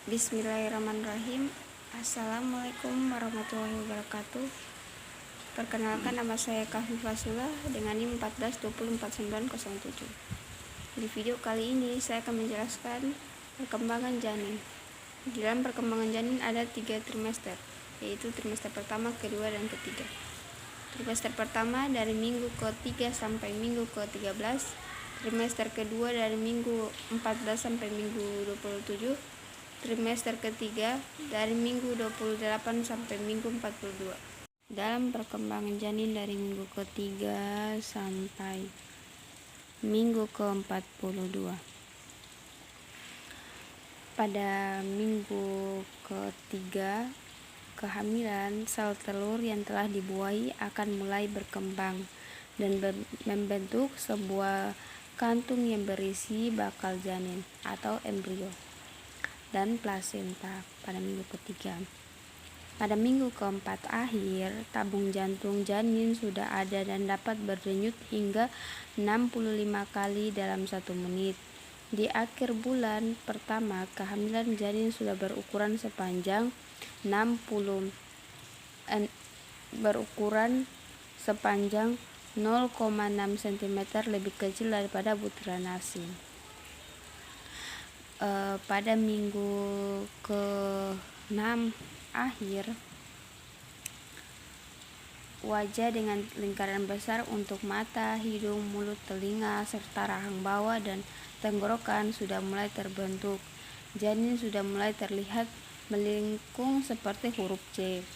Bismillahirrahmanirrahim. Assalamualaikum warahmatullahi wabarakatuh. Perkenalkan, nama saya Kahfifasula dengan NIM 142044907. Di video kali ini saya akan menjelaskan perkembangan janin. Di dalam perkembangan janin ada 3 trimester, yaitu trimester pertama, kedua, dan ketiga. Trimester pertama dari minggu ke-3 sampai minggu ke-13, trimester kedua dari minggu 14 sampai minggu 27, trimester ketiga dari minggu 28 sampai minggu 42. Dalam perkembangan janin dari minggu ke-3 sampai minggu ke-42. Pada minggu ke-3 kehamilan, sel telur yang telah dibuahi akan mulai berkembang dan membentuk sebuah kantung yang berisi bakal janin atau embrio dan plasenta pada minggu ketiga. Pada minggu keempat akhir, tabung jantung janin sudah ada dan dapat berdenyut hingga 65 kali dalam 1 menit. Di akhir bulan pertama kehamilan, janin sudah berukuran sepanjang 0,6 cm, lebih kecil daripada butiran nasi. Pada minggu ke-6 akhir, wajah dengan lingkaran besar untuk mata, hidung, mulut, telinga, serta rahang bawah dan tenggorokan sudah mulai terbentuk. Janin sudah mulai terlihat melengkung seperti huruf C.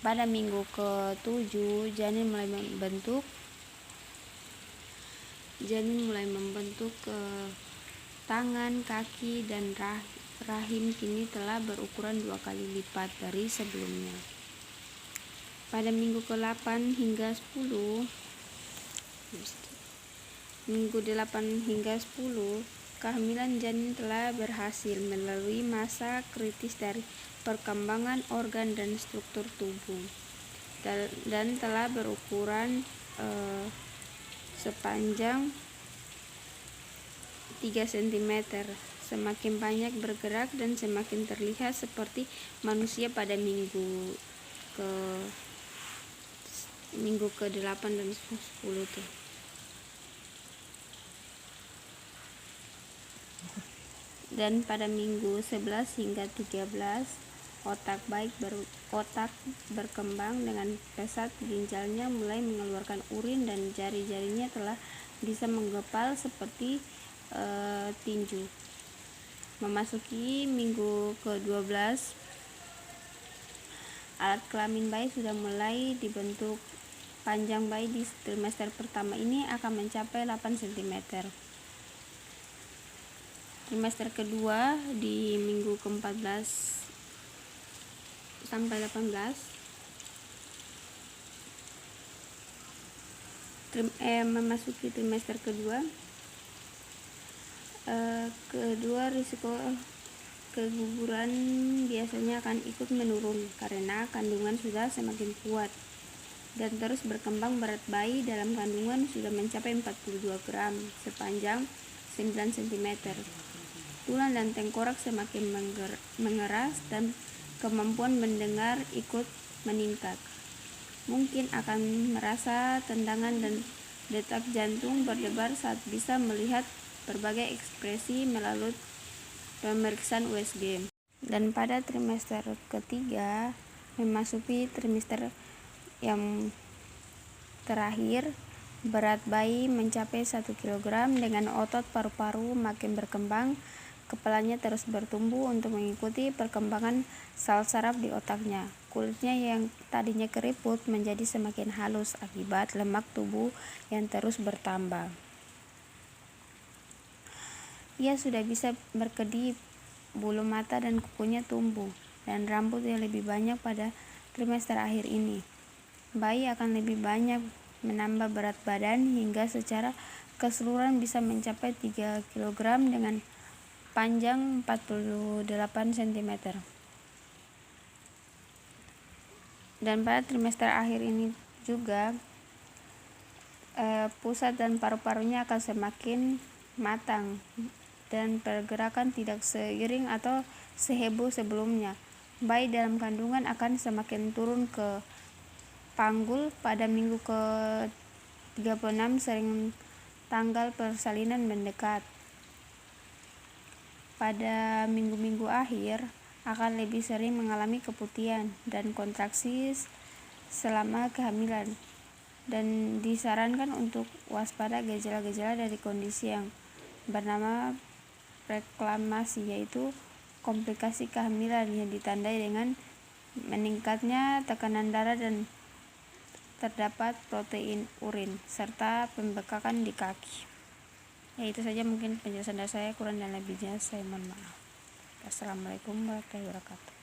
Pada minggu ke-7, janin mulai membentuk tangan, kaki, dan rahim kini telah berukuran 2 kali lipat dari sebelumnya. Pada minggu ke-8 hingga 10, kehamilan janin telah berhasil melalui masa kritis dari perkembangan organ dan struktur tubuh dan telah berukuran sepanjang 3 cm, semakin banyak bergerak dan semakin terlihat seperti manusia pada minggu ke-8 dan 10 tuh. Dan pada minggu 11 hingga 13, otak berkembang dengan pesat, ginjalnya mulai mengeluarkan urin dan jari-jarinya telah bisa menggepal seperti tinju. Memasuki minggu ke-12, alat kelamin bayi sudah mulai dibentuk. Panjang bayi di trimester pertama ini akan mencapai 8 cm. Trimester kedua di minggu ke-14 sampai 18, memasuki trimester kedua, risiko keguguran biasanya akan ikut menurun karena kandungan sudah semakin kuat dan terus berkembang. Berat bayi dalam kandungan sudah mencapai 42 gram sepanjang 9 cm. Tulang dan tengkorak semakin mengeras dan kemampuan mendengar ikut meningkat. Mungkin akan merasa tendangan dan detak jantung berdebar saat bisa melihat berbagai ekspresi melalui pemeriksaan USG. Dan pada trimester ketiga, memasuki trimester yang terakhir, berat bayi mencapai 1 kg dengan otot paru-paru makin berkembang. Kepalanya terus bertumbuh untuk mengikuti perkembangan sel saraf di otaknya. Kulitnya yang tadinya keriput menjadi semakin halus akibat lemak tubuh yang terus bertambah. Ia sudah bisa berkedip, bulu mata dan kukunya tumbuh, dan rambut yang lebih banyak pada trimester akhir ini. Bayi akan lebih banyak menambah berat badan hingga secara keseluruhan bisa mencapai 3 kg dengan panjang 48 cm. Dan pada trimester akhir ini juga pusat dan paru-parunya akan semakin matang dan pergerakan tidak seiring atau seheboh sebelumnya. Bayi dalam kandungan akan semakin turun ke panggul pada minggu ke-36 sering tanggal persalinan mendekat. Pada minggu-minggu akhir akan lebih sering mengalami keputihan dan kontraksi selama kehamilan, dan disarankan untuk waspada gejala-gejala dari kondisi yang bernama preklamasi, yaitu komplikasi kehamilan yang ditandai dengan meningkatnya tekanan darah dan terdapat protein urin serta pembekakan di kaki. Ya, itu saja mungkin penjelasan dari saya, kurang dan lebihnya saya mohon maaf. Assalamualaikum warahmatullahi wabarakatuh.